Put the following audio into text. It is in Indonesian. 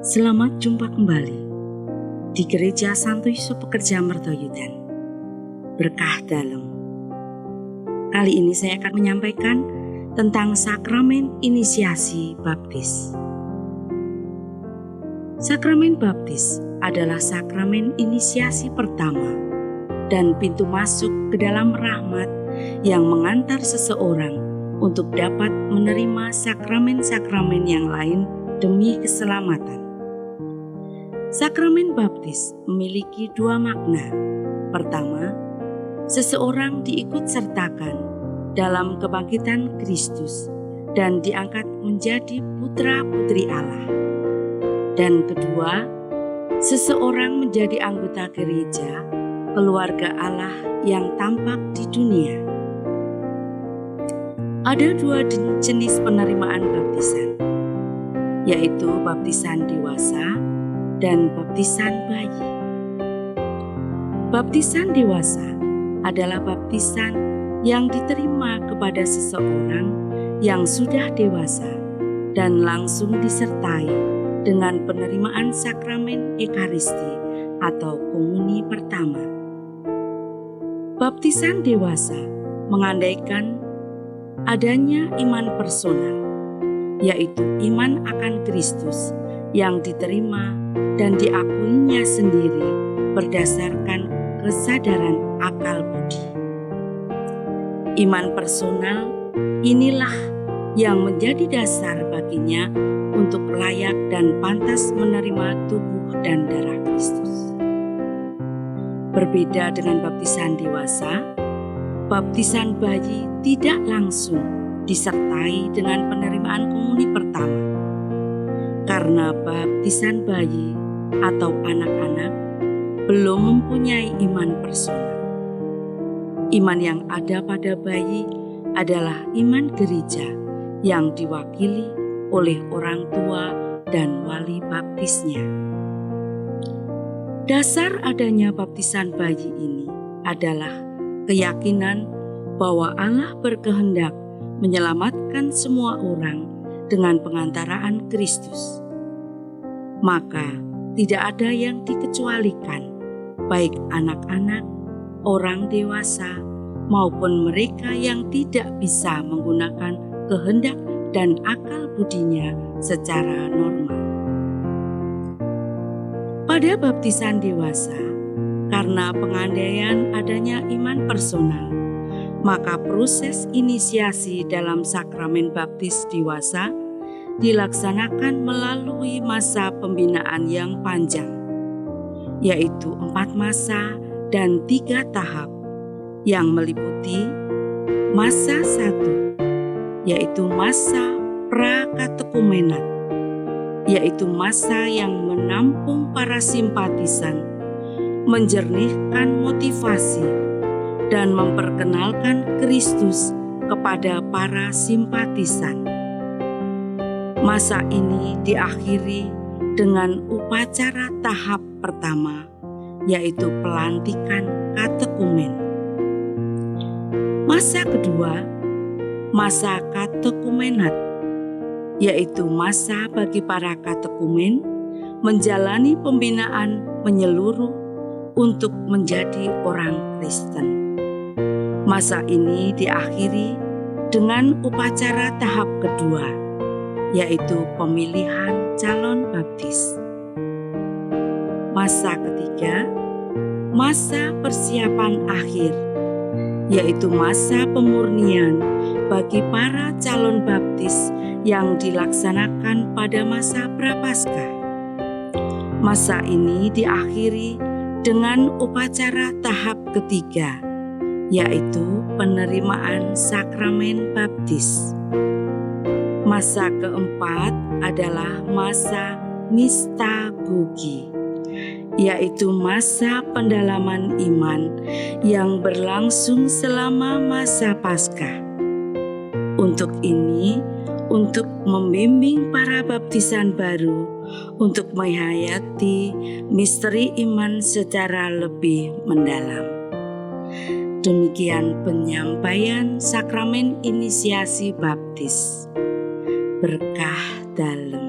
Selamat jumpa kembali di Gereja Santo Yusuf Pekerja Mertoyudan. Berkah dalam. Kali ini saya akan menyampaikan tentang sakramen inisiasi baptis. Sakramen baptis adalah sakramen inisiasi pertama dan pintu masuk ke dalam rahmat yang mengantar seseorang untuk dapat menerima sakramen-sakramen yang lain demi keselamatan. Sakramen baptis memiliki dua makna. Pertama, seseorang diikutsertakan dalam kebangkitan Kristus dan diangkat menjadi putra-putri Allah. Dan kedua, seseorang menjadi anggota gereja, keluarga Allah yang tampak di dunia. Ada dua jenis penerimaan baptisan, yaitu baptisan dewasa dan baptisan bayi. Baptisan dewasa adalah baptisan yang diterima kepada seseorang yang sudah dewasa dan langsung disertai dengan penerimaan sakramen Ekaristi atau komuni pertama. Baptisan dewasa mengandaikan adanya iman personal, yaitu iman akan Kristus yang diterima dan diakuinya sendiri berdasarkan kesadaran akal budi. Iman personal inilah yang menjadi dasar baginya untuk layak dan pantas menerima tubuh dan darah Kristus. Berbeda dengan baptisan dewasa, baptisan bayi tidak langsung disertai dengan penerimaan komuni pertama. Karena baptisan bayi atau anak-anak belum mempunyai iman personal. Iman yang ada pada bayi adalah iman gereja yang diwakili oleh orang tua dan wali baptisnya. Dasar adanya baptisan bayi ini adalah keyakinan bahwa Allah berkehendak menyelamatkan semua orang dengan pengantaraan Kristus. Maka tidak ada yang dikecualikan, baik anak-anak, orang dewasa, maupun mereka yang tidak bisa menggunakan kehendak dan akal budinya secara normal. Pada baptisan dewasa, karena pengandaian adanya iman personal, maka proses inisiasi dalam sakramen baptis dewasa dilaksanakan melalui masa pembinaan yang panjang, yaitu 4 masa dan 3 tahap yang meliputi masa 1, yaitu masa prakatekumenat, yaitu masa yang menampung para simpatisan, menjernihkan motivasi, dan memperkenalkan Kristus kepada para simpatisan. Masa ini diakhiri dengan upacara tahap pertama, yaitu pelantikan katekumen. Masa kedua, masa katekumenat, yaitu masa bagi para katekumen menjalani pembinaan menyeluruh untuk menjadi orang Kristen. Masa ini diakhiri dengan upacara tahap kedua, yaitu pemilihan calon baptis. Masa ketiga, masa persiapan akhir, yaitu masa pemurnian bagi para calon baptis yang dilaksanakan pada masa Prapaskah. Masa ini diakhiri dengan upacara tahap ketiga, yaitu penerimaan sakramen baptis. Masa keempat adalah masa mistagogi, yaitu masa pendalaman iman yang berlangsung selama masa Paskah. Untuk ini, untuk membimbing para baptisan baru untuk menghayati misteri iman secara lebih mendalam. Demikian penyampaian sakramen inisiasi baptis. Berkah dalam.